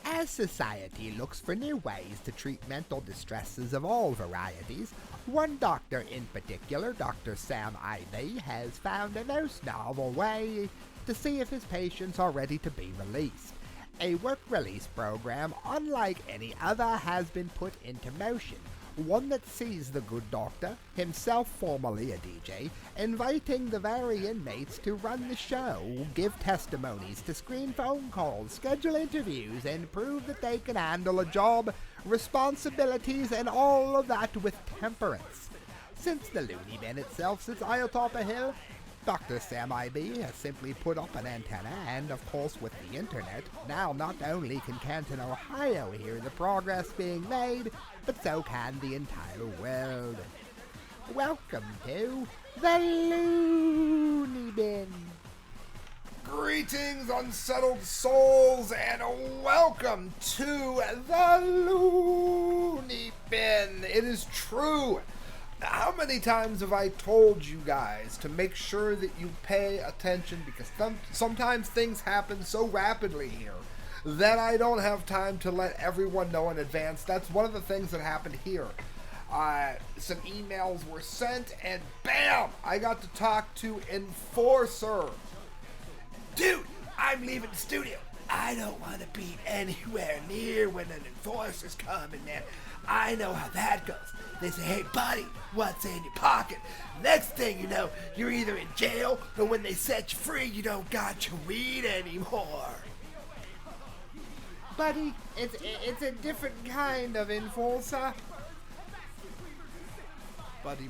As society looks for new ways to treat mental distresses of all varieties, one doctor in particular, Dr. Sam Ivey, has found a most novel way to see if his patients are ready to be released. A work release program unlike any other has been put into motion, one that sees the good doctor, himself formerly a DJ, inviting the very inmates to run the show, give testimonies, to screen phone calls, schedule interviews, and prove that they can handle a job, responsibilities, and all of that with temperance. Since the Looneybin itself sits atop a hill, Dr. Sam Ivey has simply put up an antenna, and of course with the internet, now not only can Canton, Ohio hear the progress being made, but so can the entire world. Welcome to the Looneybin. Greetings, unsettled souls, and welcome to the Looneybin. It is true. How many times have I told you guys to make sure that you pay attention, because sometimes things happen so rapidly here that I don't have time to let everyone know in advance. That's one of the things that happened here. Some emails were sent, and bam! I got to talk to Enforcer. Dude, I'm leaving the studio. I don't want to be anywhere near when an enforcer's coming, man. I know how that goes. They say, hey, buddy, what's in your pocket? Next thing you know, you're either in jail, or when they set you free, you don't got your weed anymore. Buddy, it's a different kind of enforcer. Buddy.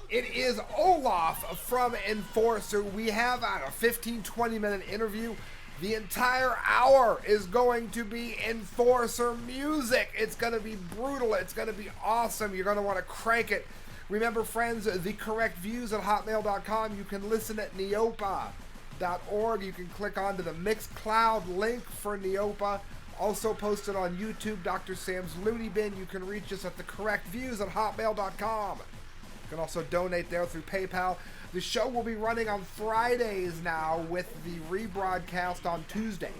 It is Olof from Enforcer. We have a 15-20 minute interview. The entire hour is going to be Enforcer music. It's going to be brutal. It's going to be awesome. You're going to want to crank it. Remember, friends, the correct views at hotmail.com. You can listen at NEOPA.org. You can click onto the Mixcloud link for NEOPA. Also posted on YouTube, Dr. Sam's Looneybin. You can reach us at the correct views at hotmail.com. You can also donate there through PayPal. The show will be running on Fridays now, with the rebroadcast on Tuesday.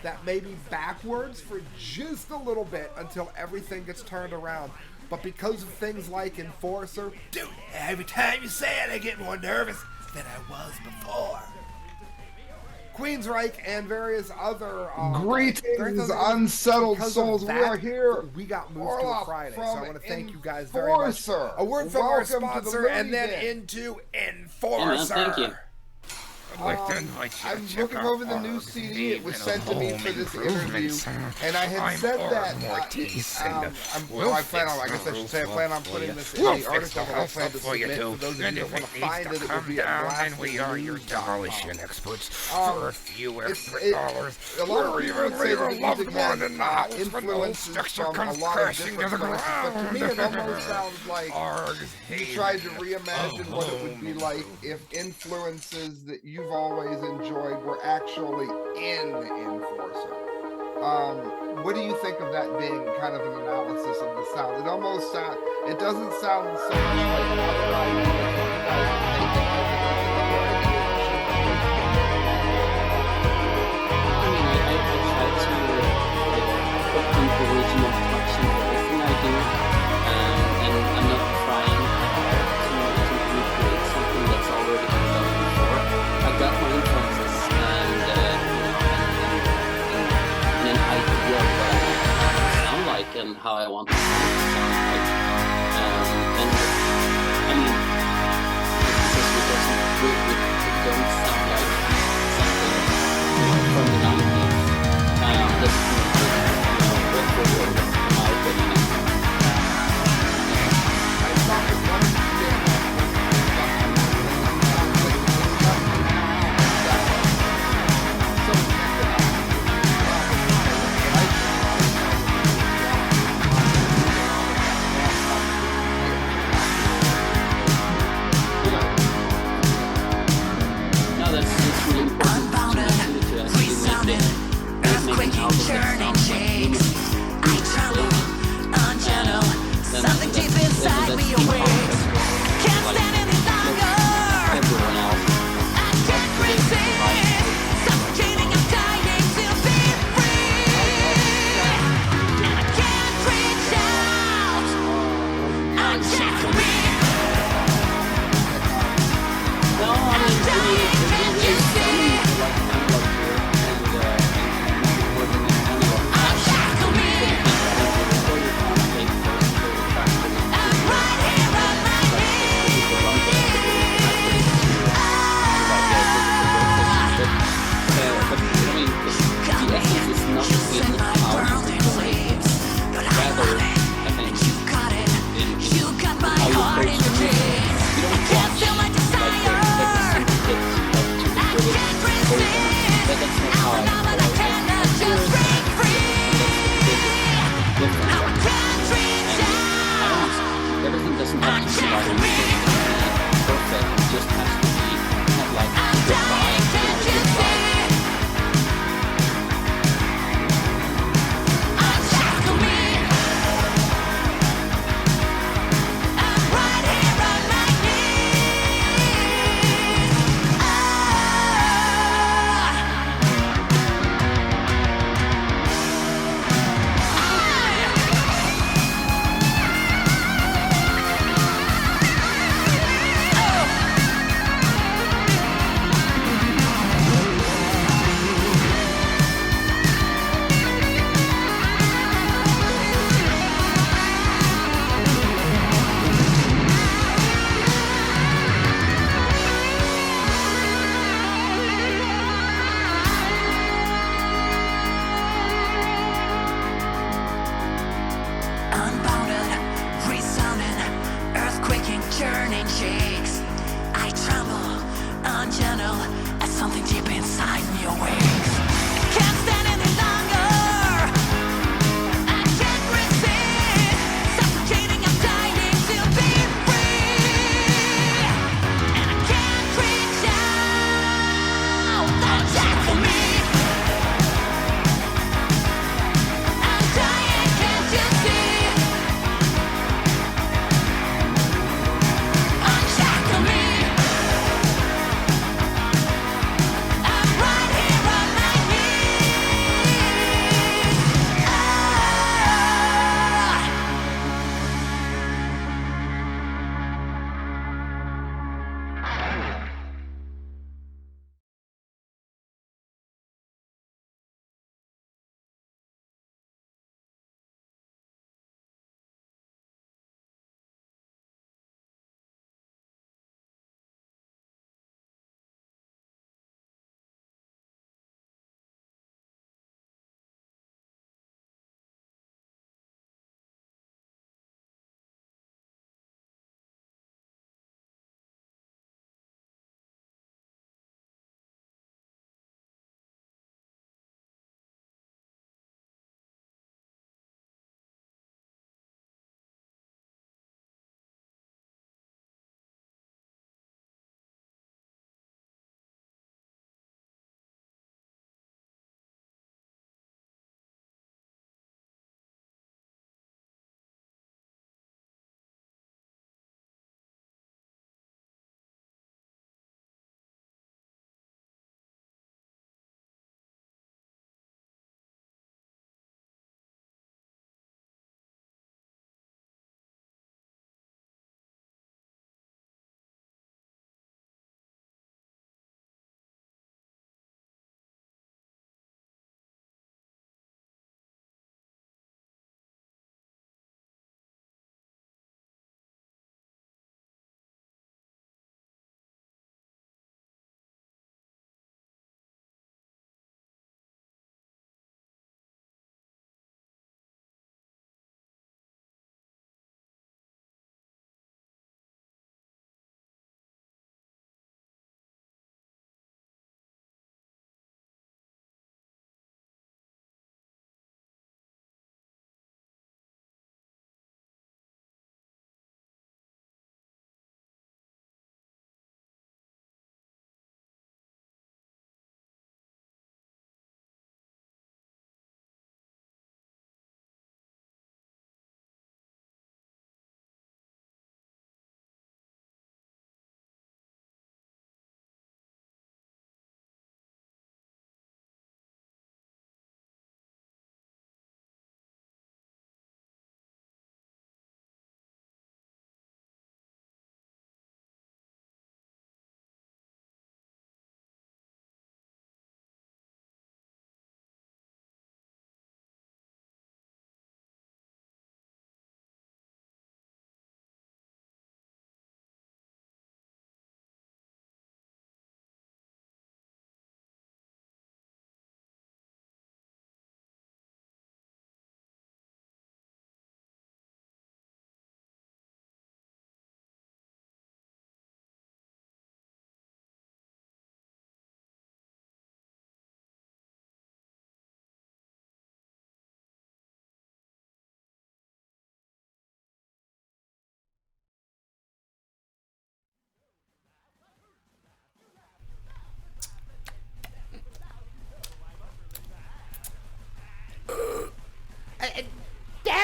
That may be backwards for just a little bit until everything gets turned around. But because of things like Enforcer, dude, every time you say it, I get more nervous than I was before. Queensryche and various other greetings, unsettled souls. We are here. We got moved to a Friday, so I want to thank you guys very much. Enforcer. A word from our sponsor, and then into Enforcer. Thank you. I'm looking over the new CD. It was sent to me for this interview, and I had said that I plan on putting this in the article that I plan to submit. For those of you that want to find it, it will be at blast. We are your demolition experts for a few extra dollars. A lot of people would say that the music has influences from a lot of different places, but to me it almost sounds like you tried to reimagine what it would be like if influences that you've always enjoyed were actually in Enforcer. What do you think of that being kind of an analysis of the sound? It almost it doesn't sound so much like other ideas that you guys are thinking of. I try to put into original touch in everything I do, and I'm not trying to recreate something that's already been done before. I got my influences and an idea of what I want to sound like and how I want to sound like. And I mean, because we don't sound like something from the 90s. That's my opinion. Churning shakes. I tremble, ungentle. Something deep inside me awakes. Can't stand any longer. I can't resist. Suffocating, I'm dying to be free.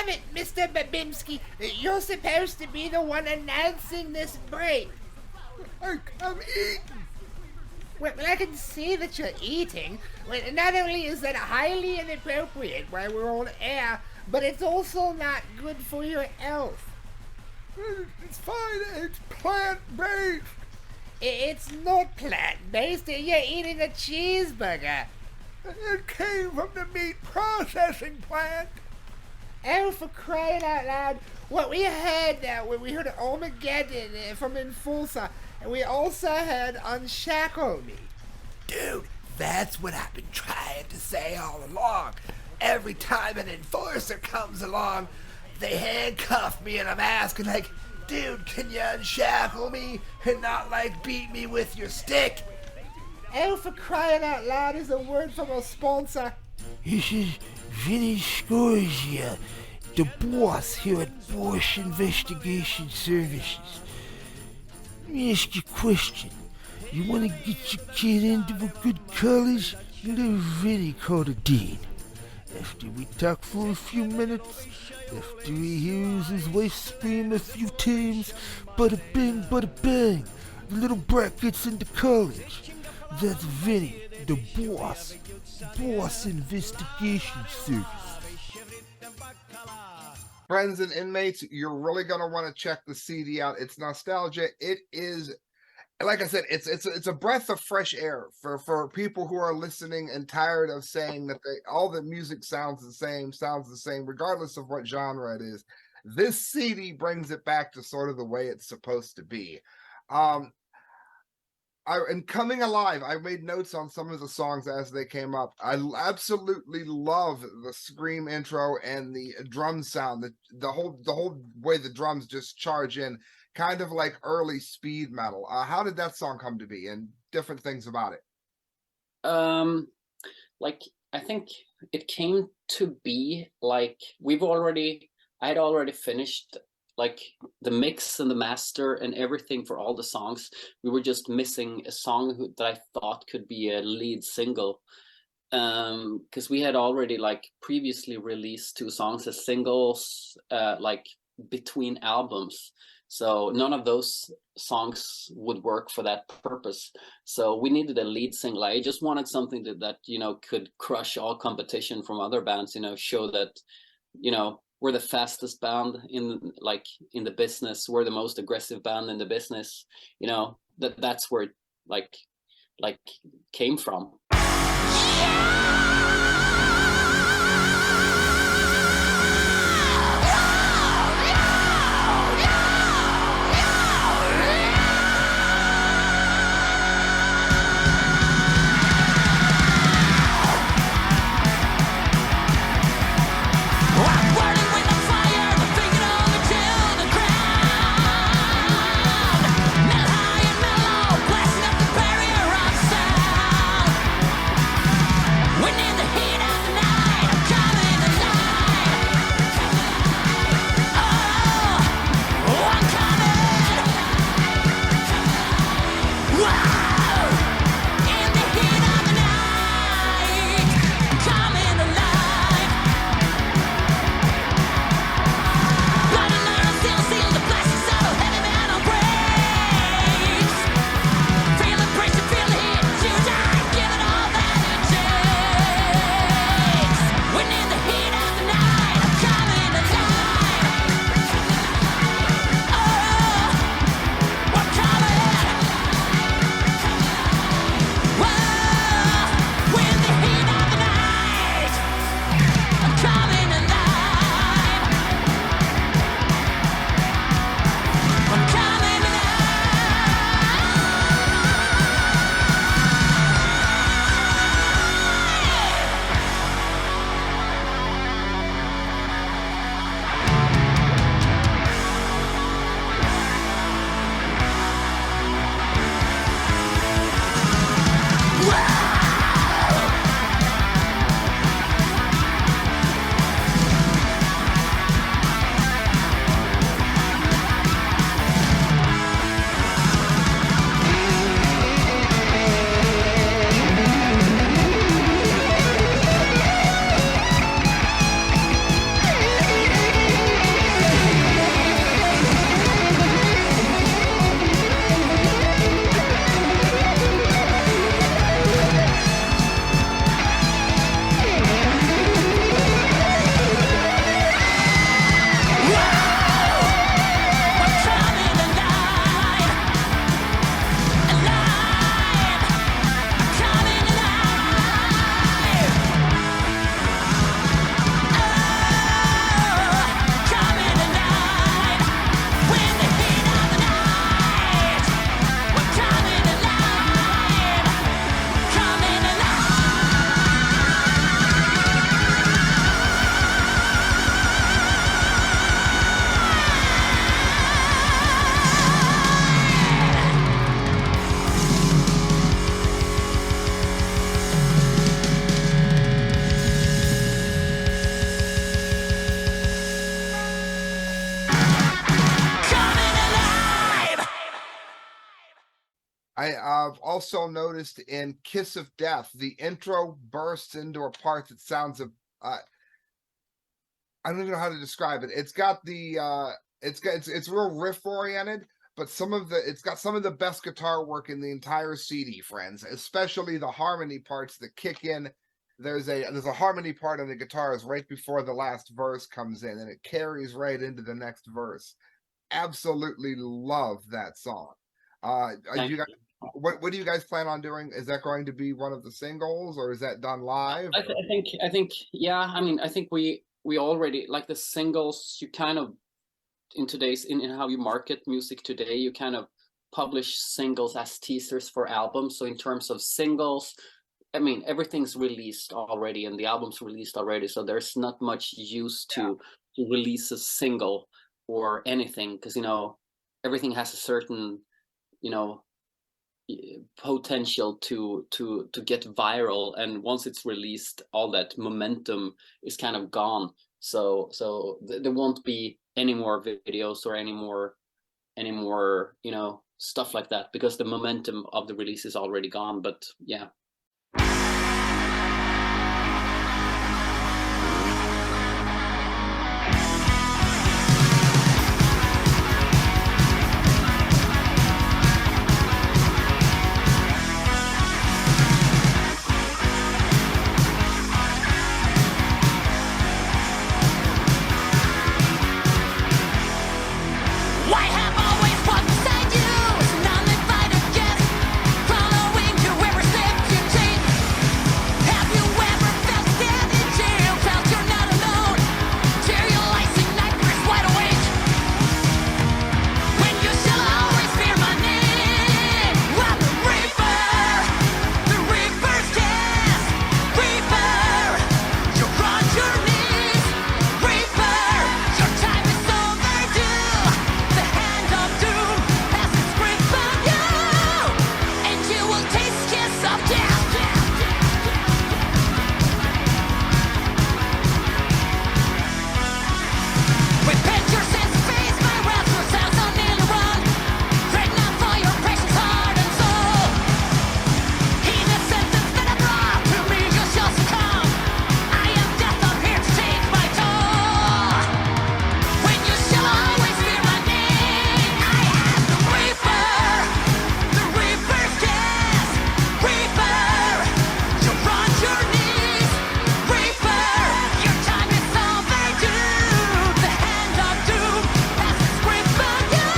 damn it, Mr. Babimski. You're supposed to be the one announcing this break. I'm eating. Well, I can see that you're eating. Well, not only is that highly inappropriate while we're on air, but it's also not good for your health. It's fine. It's plant-based. It's not plant-based. You're eating a cheeseburger. It came from the meat processing plant. Oh, for crying out loud. What we heard we heard Armageddon from Enforcer, and we also heard Unshackle Me. Dude, that's what I've been trying to say all along. Every time an enforcer comes along, they handcuff me and I'm asking like, dude, can you unshackle me and not like beat me with your stick? Oh, for crying out loud is a word from a sponsor. This is Vinny Scorzia, the boss here at Bosch Investigation Services. Let me ask you a question. You want to get your kid into a good college? Little Vinny called a dean. After we talk for a few minutes, after he hears his wife scream a few times, bada bing, bada bang, the little brat gets into college. That's Vinny, the boss. Boss Investigation Service. Friends and inmates, you're really going to want to check the CD out. It's nostalgia. It is, like I said, it's a breath of fresh air for people who are listening and tired of saying that all the music sounds the same, regardless of what genre it is. This CD brings it back to sort of the way it's supposed to be. And Coming Alive, I made notes on some of the songs as they came up. I absolutely love the scream intro and the drum sound, the whole way the drums just charge in, kind of like early speed metal. How did that song come to be, and different things about it? Like, I think it came to be like I had already finished like the mix and the master and everything for all the songs. We were just missing a song that I thought could be a lead single, because we had already like previously released 2 songs as singles, like between albums. So none of those songs would work for that purpose. So we needed a lead single. I just wanted something that could crush all competition from other bands. Show that we're the fastest band in the business. We're the most aggressive band in the business. That's where it like came from. I've also noticed in Kiss of Death, the intro bursts into a part that sounds I don't even know how to describe it. It's got the it's real riff oriented, but it's got some of the best guitar work in the entire CD, friends, especially the harmony parts that kick in. There's a harmony part on the guitars right before the last verse comes in, and it carries right into the next verse. Absolutely love that song. You guys, what do you guys plan on doing? Is that going to be one of the singles, or is that done live? I think yeah. I mean, I think we already like the singles. You kind of in how you market music today, you kind of publish singles as teasers for albums. So in terms of singles, I mean, everything's released already and the album's released already. So there's not much use to release a single or anything, because, you know, everything has a certain, you know, potential to get viral. And once it's released, all that momentum is kind of gone. So there won't be any more videos or any more, you know, stuff like that, because the momentum of the release is already gone. But yeah. Why have always walked beside you? None invite a guest, following you every step you take. Have you ever felt dead in jail? Felt you're not alone? Materializing nightmares wide awake. When you shall always fear my name. I'm the Reaper's guest. Reaper, you're on your knees. Reaper, your time is overdue. The hand of doom has its grip on you, and you will taste kiss of death. Repent your sins, face my wrath, yourselves on nearly run. Pray not for your precious heart and soul. He that sentence that I brought to me, you shall succumb. I am death, I'm here to take my toll. When you shall always fear my name, I am the Reaper's guest. Reaper, you're on your knees. Reaper, your time is overdue. The hand of doom has its grip on you,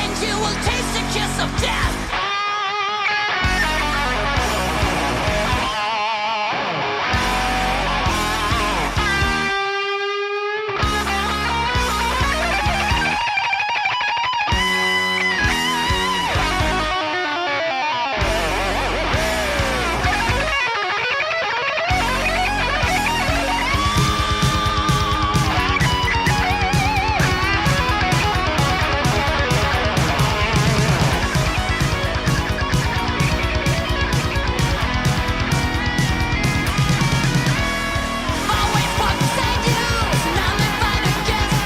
and you will taste the kiss of death. Always walk beside you, none invite a guest,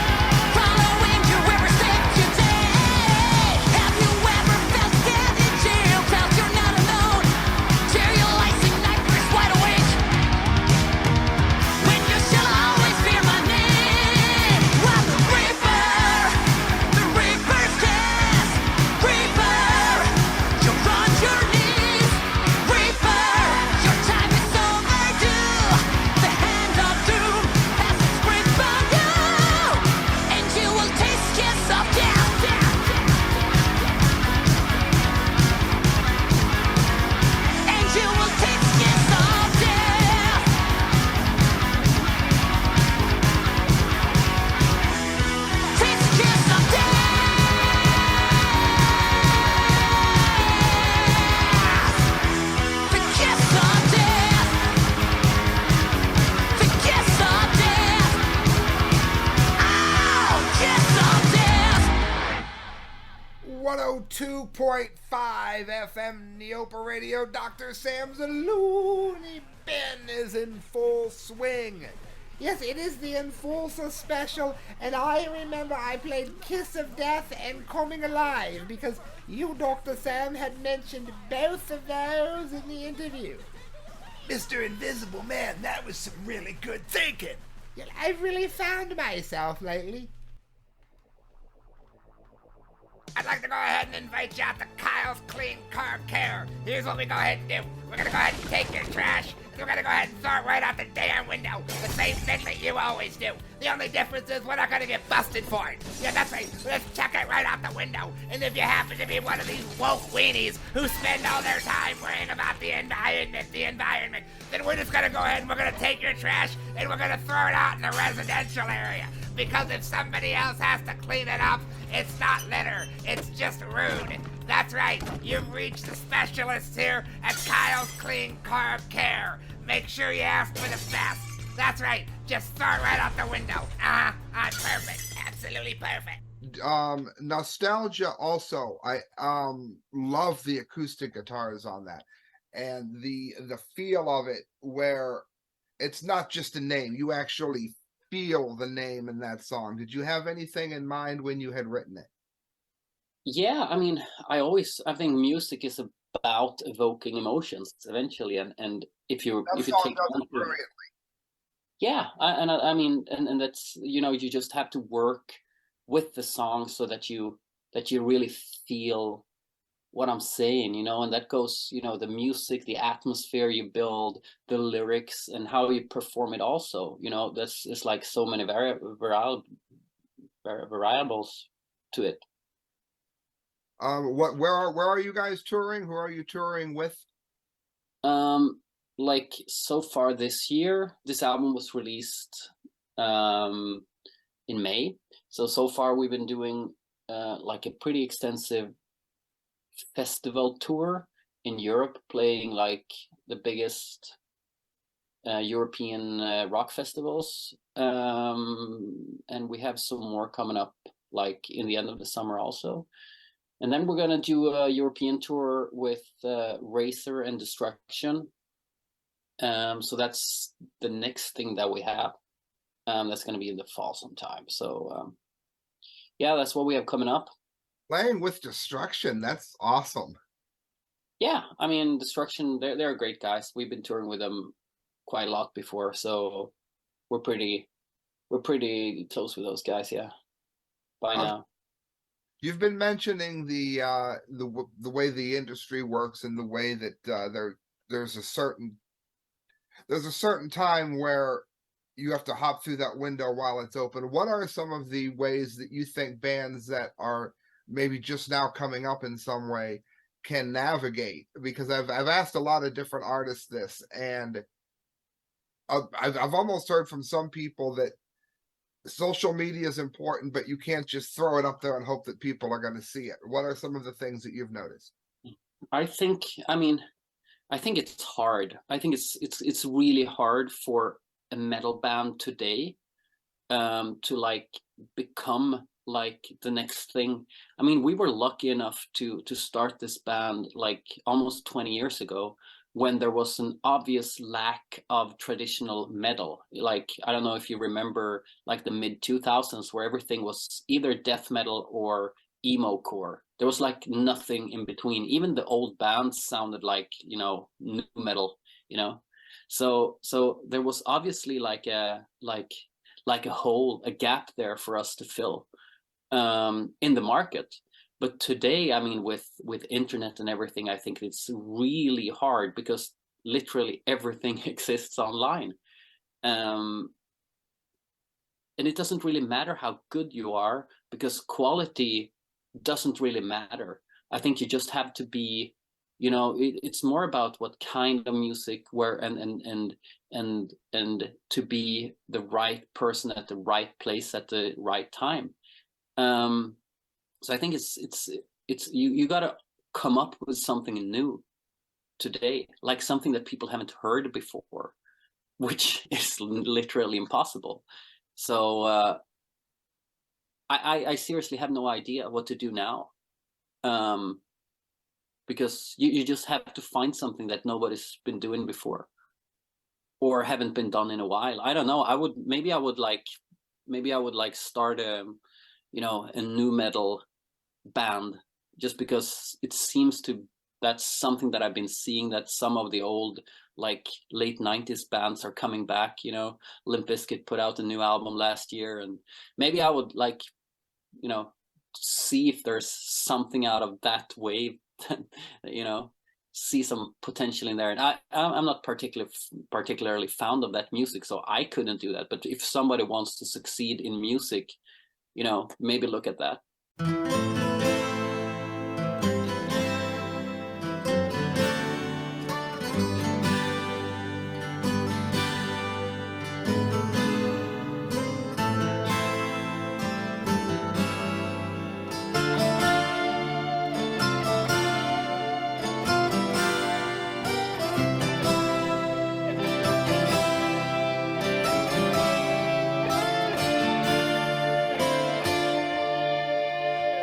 following you every step you take. Have you ever felt dead in jail? Felt you're not alone? Materializing nightmares wide awake. When you shall always fear my name. I'm the Reaper's guest. Reaper, you're on your knees. Reaper, your time is overdue. The hand of doom has its grip on you, and you will taste kiss of death. And you will taste kiss of death. Taste kiss of death. The kiss of death. The kiss of death. Oh, kiss of death. 102.5 FM NEOPA Radio. Dr. Sam's Looneybin is in full swing. Yes, it is the Enforcer special, and I remember I played Kiss of Death and Coming Alive, because You, Dr. Sam, had mentioned both of those in the interview. Mr. Invisible Man, that was some really good thinking. Yeah, I've really found myself lately. I'd like to go ahead and invite you out to Kyle's Clean Carb Care. Here's what we go ahead and do. We're gonna go ahead and take your trash, and we're gonna go ahead and throw it right out the damn window. The same thing that you always do. The only difference is we're not gonna get busted for it. Yeah, that's right. Let's chuck it right out the window. And if you happen to be one of these woke weenies who spend all their time worrying about the environment, then we're just gonna go ahead and we're gonna take your trash and we're gonna throw it out in the residential area. Because if somebody else has to clean it up, it's not litter, it's just rude. That's right, you've reached the specialists here at Kyle's Clean Carb Care. Make sure you ask for the best. That's right, just throw it right out the window. I'm perfect, absolutely perfect. Nostalgia also, I love the acoustic guitars on that. And the feel of it, where it's not just a name, you actually feel the name in that song. Did you have anything in mind when you had written it? Yeah, I mean, I think music is about evoking emotions eventually, and if you That if you song take does one it to- brilliantly. yeah, I mean, and that's, you know, you just have to work with the song so that you really feel what I'm saying, you know, and that goes, you know, the music, the atmosphere you build, the lyrics, and how you perform it also, you know, that's, it's like so many variables to it. Where are you guys touring? Who are you touring with? Like so far this year, this album was released in May. So far we've been doing like a pretty extensive festival tour in Europe, playing like the biggest European rock festivals. And we have some more coming up like in the end of the summer also. And then we're gonna do a European tour with Razor and Destruction. So that's the next thing that we have. That's gonna be in the fall sometime. So yeah, that's what we have coming up. Playing with Destruction, that's awesome. Yeah, I mean, Destruction, they're great guys. We've been touring with them quite a lot before, so we're pretty close with those guys, yeah. By now. You've been mentioning the way the industry works and the way that there's a certain time where you have to hop through that window while it's open. What are some of the ways that you think bands that are maybe just now coming up in some way can navigate? Because I've asked a lot of different artists this, and I've almost heard from some people that social media is important, but you can't just throw it up there and hope that people are going to see it. What are some of the things that you've noticed? I think it's hard. I think it's really hard for a metal band today to like become like the next thing. I mean, we were lucky enough to start this band like almost 20 years ago, when there was an obvious lack of traditional metal. Like, I don't know if you remember like the mid 2000s, where everything was either death metal or emo core. There was like nothing in between. Even the old bands sounded like, you know, new metal, you know. So there was obviously like a hole, a gap there for us to fill in the market. But today, I mean, with internet and everything, I think it's really hard, because literally everything exists online. And it doesn't really matter how good you are, because quality doesn't really matter. I think you just have to be, you know, it's more about what kind of music, where and to be the right person at the right place at the right time. So I think it's you got to come up with something new today, like something that people haven't heard before, which is literally impossible. So I seriously have no idea what to do now, because you just have to find something that nobody's been doing before, or haven't been done in a while. I don't know. Maybe I would like start a, you know, a new metal band just because it seems to, that's something that I've been seeing, that some of the old like late 90s bands are coming back. You know, Limp Bizkit put out a new album last year, and maybe I would like, you know, see if there's something out of that wave, you know, see some potential in there. And I'm not particularly fond of that music, so I couldn't do that. But if somebody wants to succeed in music, you know, maybe look at that.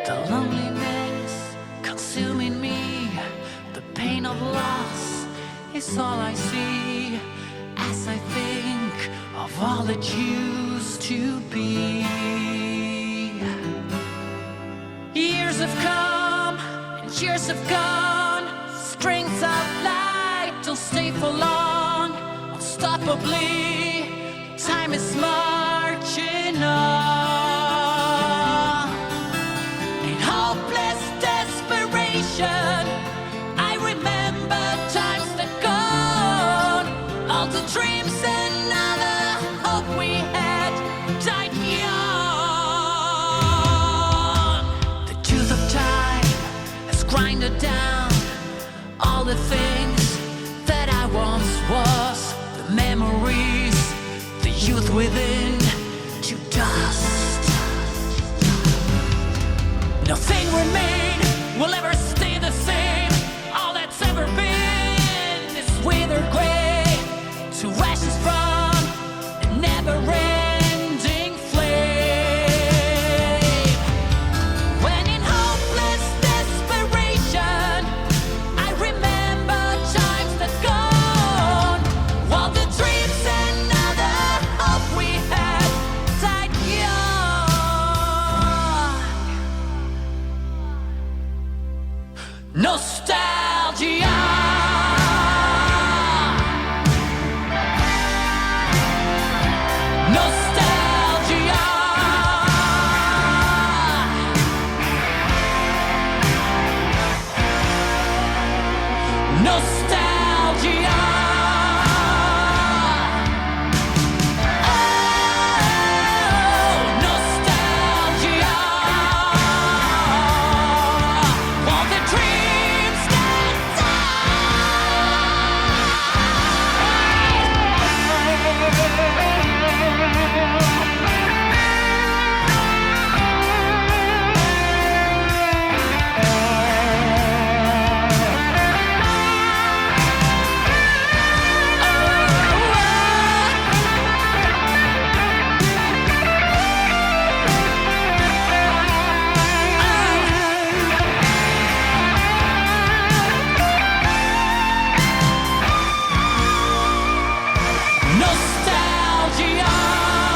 The loneliness consuming me, the pain of loss is all I see as I think of all that used to be. Years have come and years have gone, strings of light don't stay for long. Unstoppably, time is marching on. Hopeless desperation, I remember times that gone. All the dreams and all the hope we had died young. The tooth of time has grinded down all the things that I once was, the memories, the youth within, to dust. Nothing remain will ever stay the same. All that's ever been is withered gray, to ashes from a never-ending flame. When in hopeless desperation, I remember times that gone. All the dreams and all the hope we had died young. Nostalgia. Nostalgia. Nostalgia. Oh, nostalgia. All the dreams that nostalgia. Oh,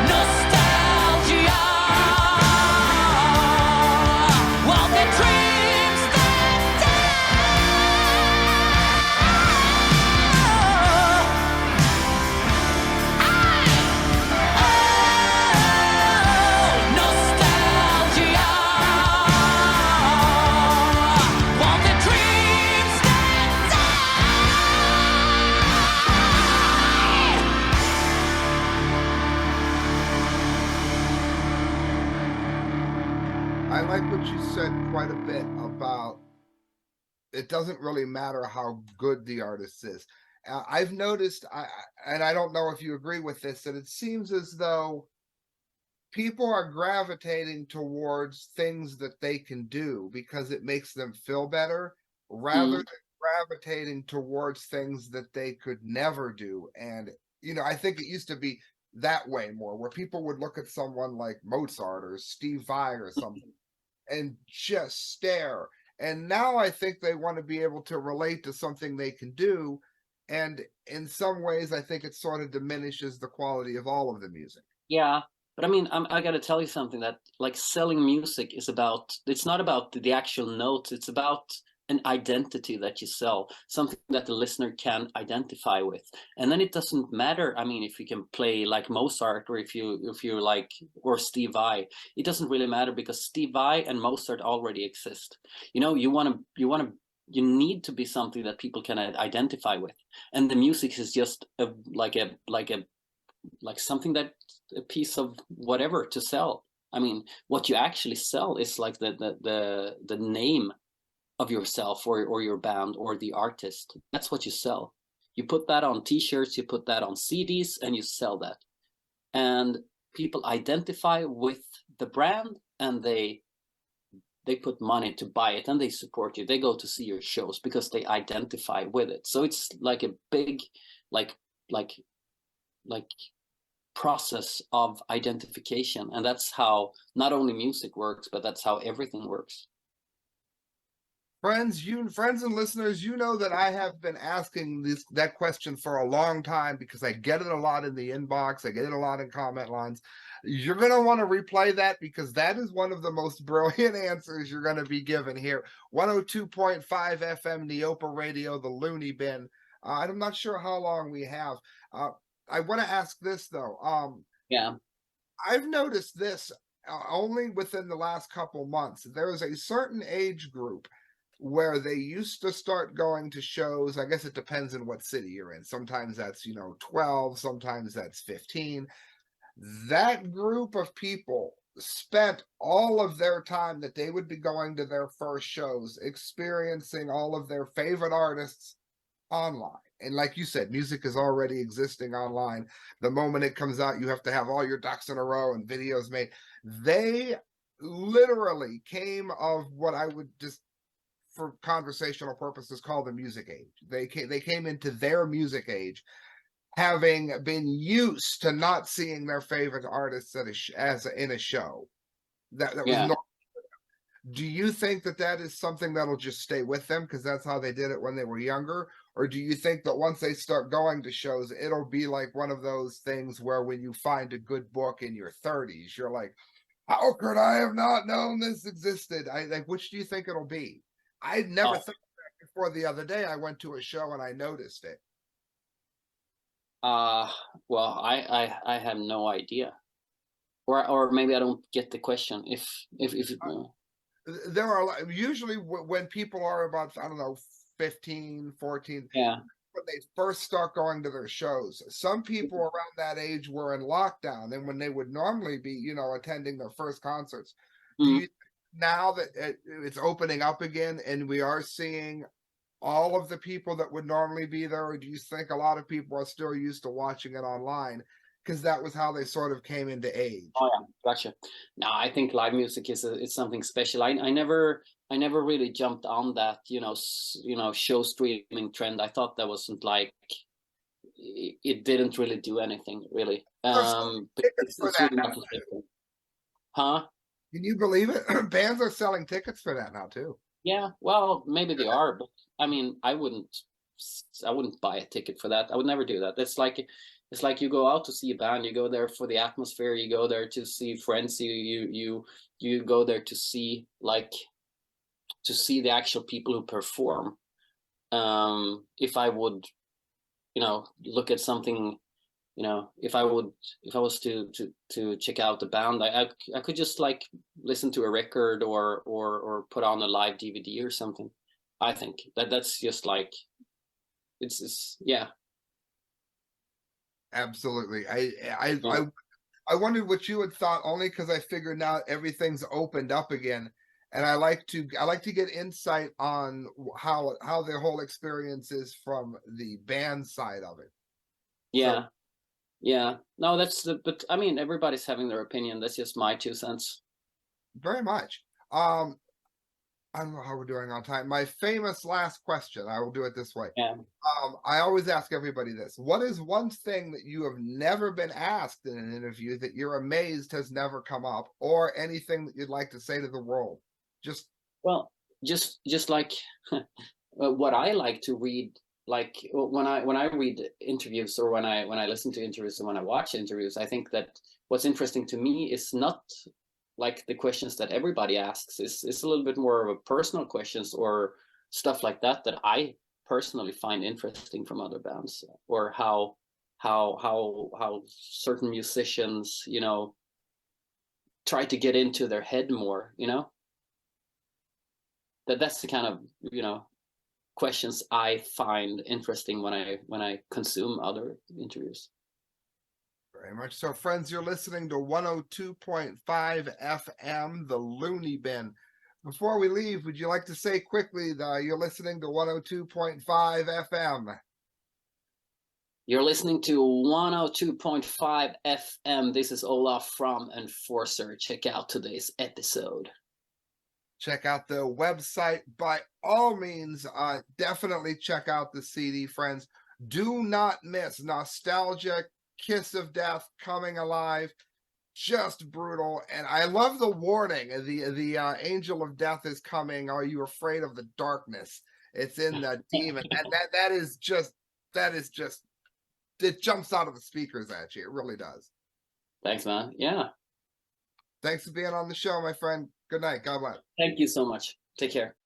nostalgia. All the dreams that nostalgia. All the dreams that I like what you said quite a bit about it doesn't really matter how good the artist is. I've noticed, and I don't know if you agree with this, that it seems as though people are gravitating towards things that they can do because it makes them feel better, rather than gravitating towards things that they could never do. And, you know, I think it used to be that way more, where people would look at someone like Mozart or Steve Vai or something and just stare. And now I think they want to be able to relate to something they can do. And in some ways, I think it sort of diminishes the quality of all of the music. Yeah, But I mean, I got to tell you something, that like selling music is about, it's not about the actual notes, it's about an identity that you sell, something that the listener can identify with. And then it doesn't matter, I mean, if you can play like Mozart, or if you like, or Steve Vai, it doesn't really matter, because Steve Vai and Mozart already exist. You know, you need to be something that people can identify with, and the music is just like something that, a piece of whatever to sell. I mean, what you actually sell is like the name of yourself, or your band, or the artist. That's what you sell. You put that on t-shirts, you put that on CDs, and you sell that. And people identify with the brand, and they put money to buy it, and they support you. They go to see your shows because they identify with it. So it's like a big like process of identification, and that's how not only music works, but that's how everything works. Friends and listeners, you know that I have been asking that question for a long time, because I get it a lot in the inbox, I get it a lot in comment lines. You're going to want to replay that, because that is one of the most brilliant answers you're going to be given here. 102.5 FM NEOPA Radio, the Looneybin. I'm not sure how long we have. I want to ask this though. Yeah. I've noticed this only within the last couple months. There is a certain age group where they used to start going to shows. I guess it depends on what city you're in. Sometimes that's, 12, sometimes that's 15. That group of people spent all of their time that they would be going to their first shows experiencing all of their favorite artists online. And like you said, music is already existing online. The moment it comes out, you have to have all your ducks in a row and videos made. They literally came of what I would just, for conversational purposes, call the music age. They came into their music age having been used to not seeing their favorite artists in a show. That was normal. Do you think that is something that'll just stay with them because that's how they did it when they were younger? Or do you think that once they start going to shows, it'll be like one of those things where when you find a good book in your 30s, you're like, how could I have not known this existed? Which do you think it'll be? I'd never thought that before. The other day, I went to a show and I noticed it. Well, I have no idea, or maybe I don't get the question. If there are usually when people are about, I don't know, 15, 14, yeah, when they first start going to their shows. Some people around that age were in lockdown, and when they would normally be, attending their first concerts. Do you, now that it's opening up again and we are seeing all of the people that would normally be there, or do you think a lot of people are still used to watching it online because that was how they sort of came into age? Oh yeah, gotcha. No, I think live music is it's something special. I never really jumped on that show streaming trend. I thought that wasn't like, it didn't really do anything really. It's really not special. Huh? Can you believe it? Bands are selling tickets for that now too. Yeah, well, maybe they are, but I mean, I wouldn't buy a ticket for that. I would never do that. It's like you go out to see a band, you go there for the atmosphere, you go there to see friends, you go there to see the actual people who perform. If I would, look at something, if I was to check out the band, I could just like listen to a record or put on a live DVD or something. I think that's just like, it's yeah. Absolutely. I wondered what you had thought, only because I figured now everything's opened up again, and I like to get insight on how the whole experience is from the band side of it. Yeah. So, yeah. No, but I mean, everybody's having their opinion. That's just my 2 cents. Very much. I don't know how we're doing on time. My famous last question, I will do it this way. Yeah. I always ask everybody this. What is one thing that you have never been asked in an interview that you're amazed has never come up, or anything that you'd like to say to the world? Just like what I like to read like when I read interviews, or when I listen to interviews, and when I watch interviews, I think that what's interesting to me is not like the questions that everybody asks. It's a little bit more of a personal questions or stuff like that I personally find interesting from other bands, or how certain musicians, you know, try to get into their head more, you know. That's the kind of, you know, questions I find interesting when I consume other interviews. Very much so. Friends, you're listening to 102.5 FM, the Looneybin. Before we leave, would you like to say quickly that you're listening to 102.5 FM? You're listening to 102.5 FM. This is Olof from Enforcer. Check out today's episode. Check out the website. By all means, definitely check out the CD, friends. Do not miss Nostalgia, Kiss of Death, Coming Alive. Just brutal. And I love the warning. The angel of death is coming. Are you afraid of the darkness? It's in the demon. And that is just, it jumps out of the speakers at you. It really does. Thanks, man. Yeah. Thanks for being on the show, my friend. Good night. God bless. Thank you so much. Take care.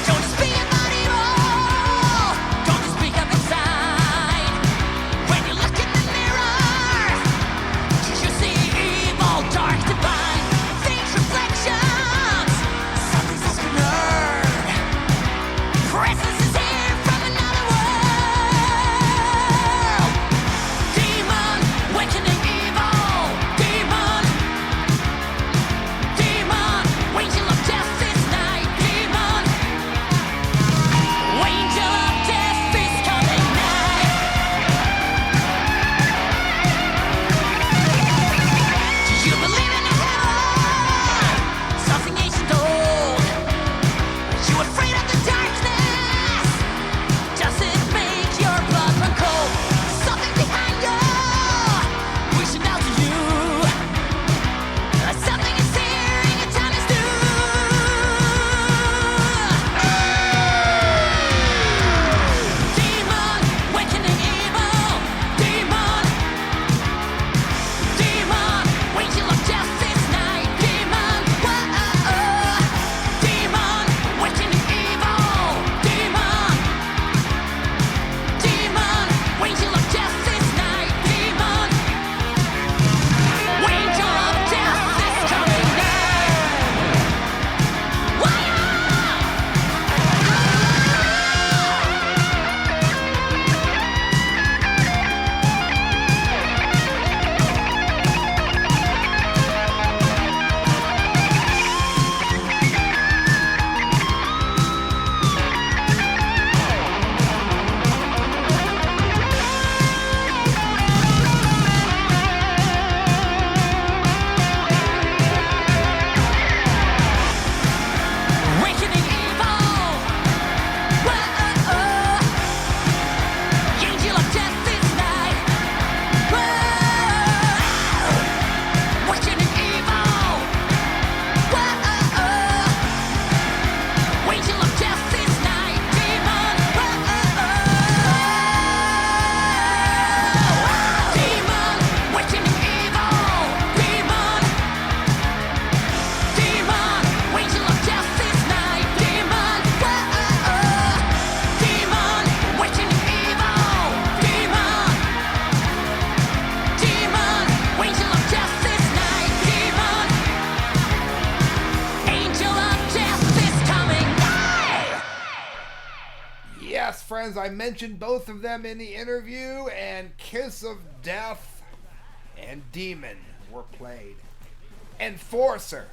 Don't speak about evil. Don't speak up inside. When you look in the mirror, you see evil, dark, divine. Things reflections. Something's else been heard. Presence is here from another world. Demon, awakening evil. Demon, demon, angel of death this night. Demon, angel of death is coming night. Do you believe in a heaven? Something ancient old. Are you afraid of the darkness? Does it make your blood run cold? Something behind you, reaching out to you. Something is here and your time is due. Demon, awakening evil. Demon, demon, angel of death this night. Demon, demon, awakening evil. Demon, demon, angel of death this night. Demon, angel of death is coming awakening evil. Angel of death this night. Awakening evil. Angel of death this night. Demon. Demon. Awakening evil. Demon. Demon, angel of death this night. Demon, demon, awakening evil. Demon, demon, angel of death this night. Demon, angel of death is coming. Yes, friends, I mentioned both of them in the interview, and Kiss of Death and Demon were played. Enforcer.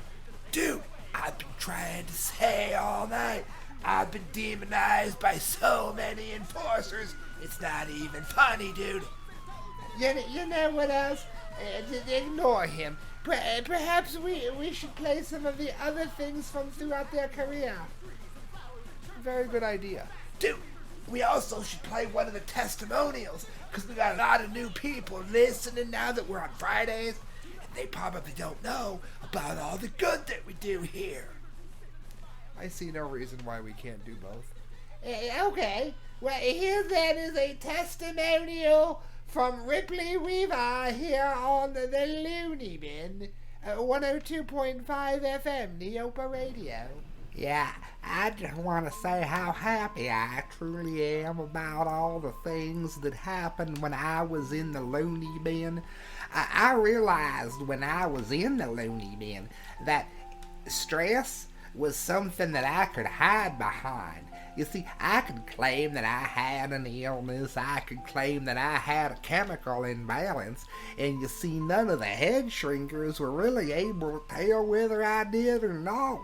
Dude, I've been trying to say all night. I've been demonized by so many enforcers. It's not even funny, dude. You know what else? Ignore him. Perhaps we should play some of the other things from throughout their career. Very good idea. Dude, we also should play one of the testimonials, because we got a lot of new people listening now that we're on Fridays, and they probably don't know about all the good that we do here. I see no reason why we can't do both. Okay. Well, here then is a testimonial from Ripley Weaver here on the Looneybin, 102.5 FM, NEOPA Radio. Yeah, I just want to say how happy I truly am about all the things that happened when I was in the Looneybin. I realized when I was in the Looneybin that stress was something that I could hide behind. You see, I could claim that I had an illness, I could claim that I had a chemical imbalance, and you see, none of the head shrinkers were really able to tell whether I did or not.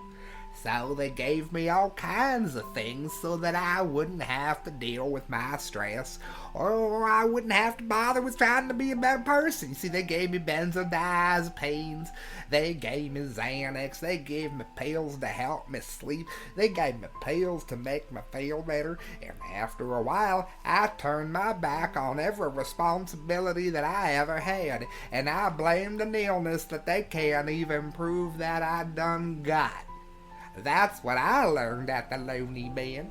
So they gave me all kinds of things so that I wouldn't have to deal with my stress, or I wouldn't have to bother with trying to be a better person. You see, they gave me benzodiazepines, they gave me Xanax, they gave me pills to help me sleep, they gave me pills to make me feel better, and after a while, I turned my back on every responsibility that I ever had, and I blamed an illness that they can't even prove that I done got. That's what I learned at the Looneybin.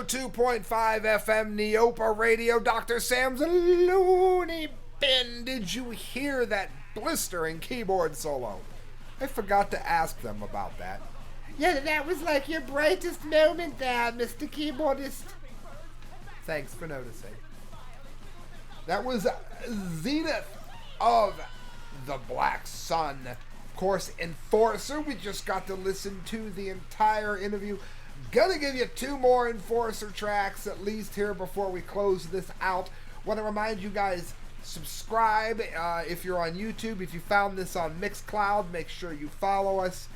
102.5 FM NEOPA Radio, Dr. Sam's Looneybin. Did you hear that blistering keyboard solo? I forgot to ask them about that. Yeah, that was like your brightest moment there, Mr. Keyboardist. Thanks for noticing. That was Zenith of the Black Sun. Of course, Enforcer, we just got to listen to the entire interview. Gonna give you 2 more Enforcer tracks at least here before we close this out. Want to remind you guys, subscribe if you're on YouTube. If you found this on Mixcloud, make sure you follow us.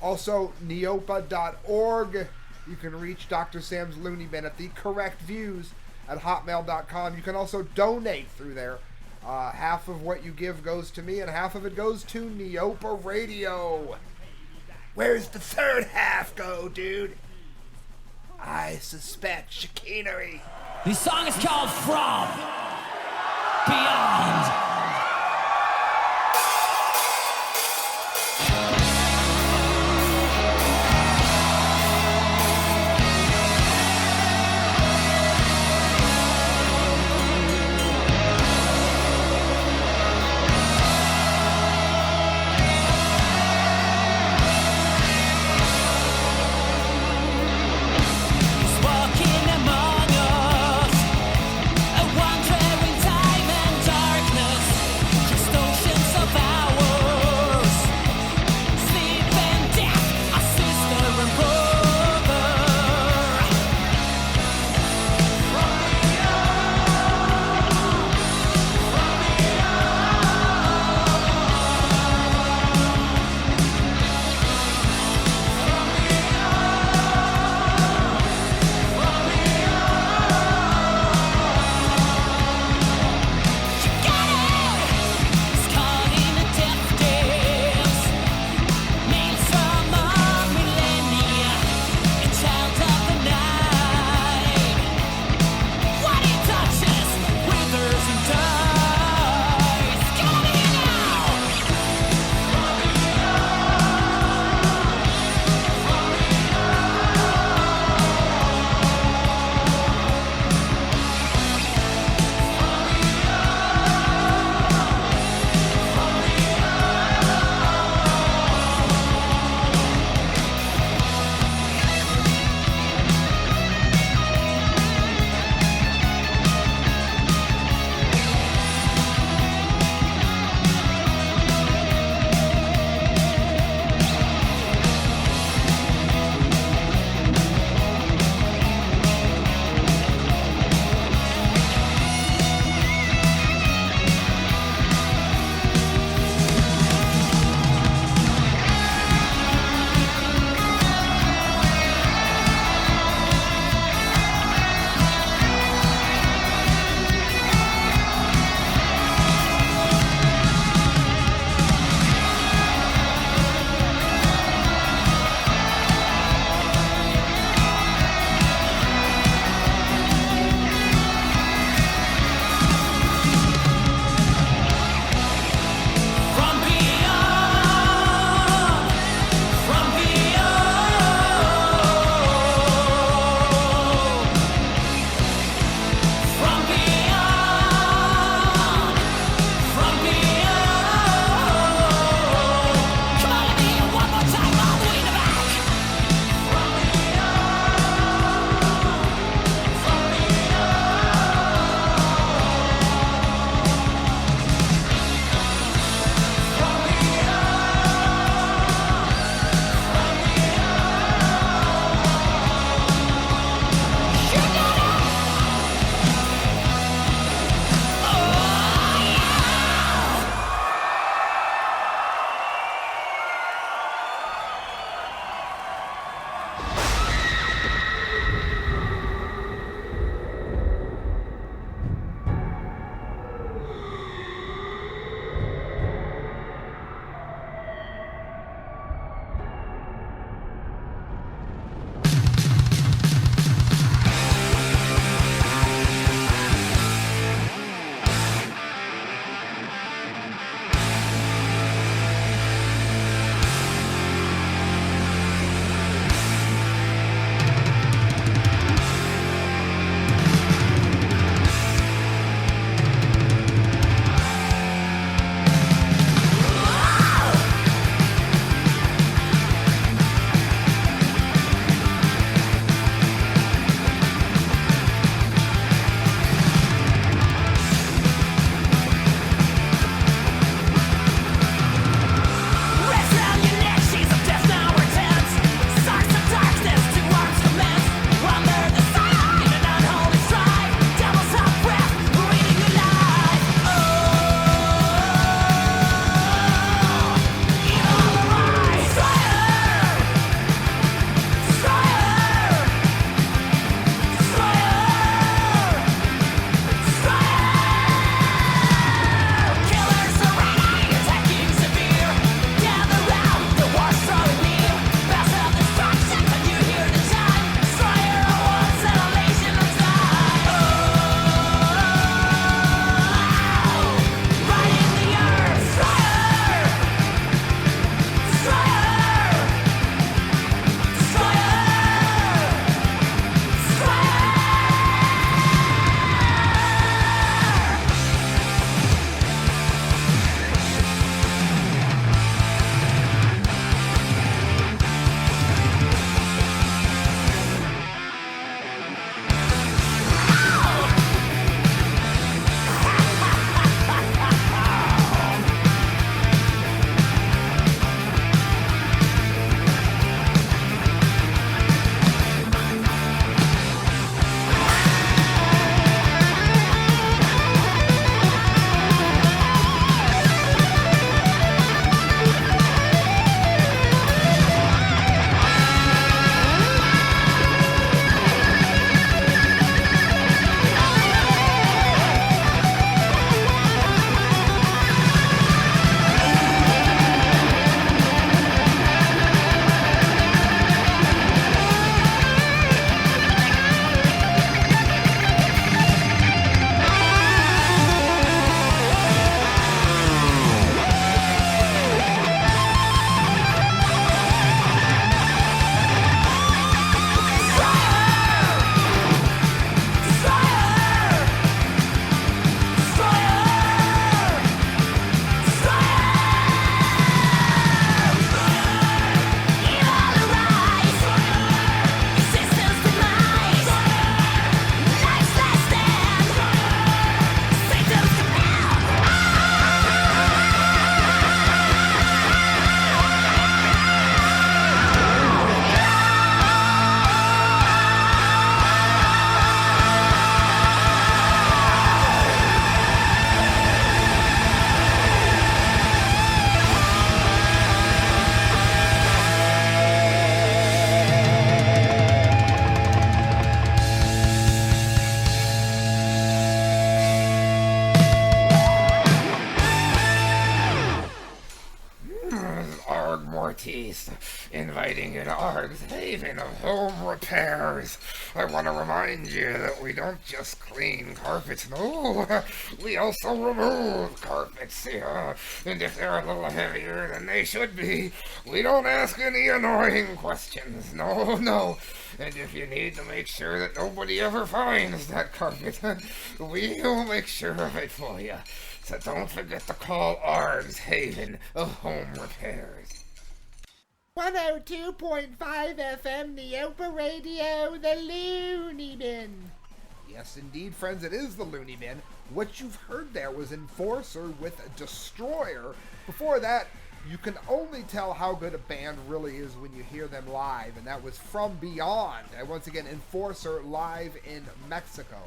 Also, neopa.org. You can reach Dr. Sam's Looneybin at the correct views at hotmail.com. You can also donate through there. Half of what you give goes to me, and half of it goes to NEOPA Radio. Where's the third half go, dude? I suspect chicanery. This song is called From Beyond. Walking among us, a wanderer in time and darkness. just inviting you to Arg's Haven of Home Repairs. I want to remind you that we don't just clean carpets, no, we also remove carpets, yeah. And if they're a little heavier than they should be, we don't ask any annoying questions, no. And if you need to make sure that nobody ever finds that carpet, we'll make sure of it for you. So don't forget to call Arg's Haven of Home Repairs. 102.5 FM NEOPA Radio, the Looneybin. Yes, indeed, friends, it is the Looneybin. What you've heard there was Enforcer with Destroyer. Before that, you can only tell how good a band really is when you hear them live, and that was From Beyond. And once again, Enforcer live in Mexico.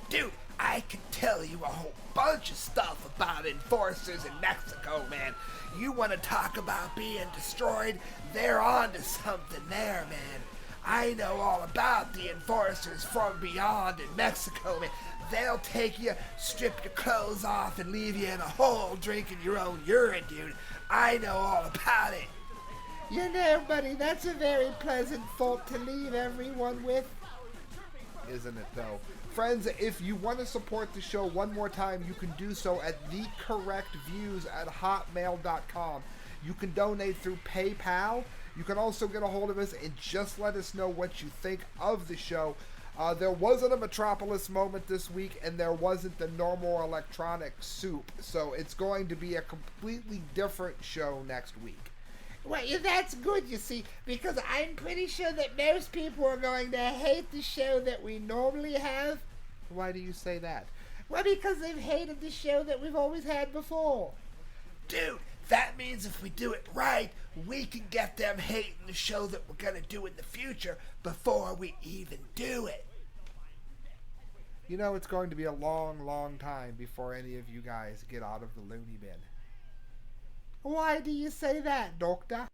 Dude, I can tell you a whole bunch of stuff about enforcers in Mexico, man. You want to talk about being destroyed? They're on to something there, man. I know all about the enforcers from beyond in Mexico, man. They'll take you, strip your clothes off, and leave you in a hole drinking your own urine, dude. I know all about it. You know, buddy, that's a very pleasant thought to leave everyone with. Isn't it, though? Friends, if you want to support the show one more time, you can do so at thecorrectviews@hotmail.com. You can donate through PayPal. You can also get a hold of us and just let us know what you think of the show. There wasn't a Metropolis moment this week, and there wasn't the normal electronic soup, so it's going to be a completely different show next week. Well, yeah, that's good, you see, because I'm pretty sure that most people are going to hate the show that we normally have. Why do you say that? Well, because they've hated the show that we've always had before. Dude, that means if we do it right, we can get them hating the show that we're going to do in the future before we even do it. You know, it's going to be a long, long time before any of you guys get out of the Looneybin. Why do you say that, Doctor?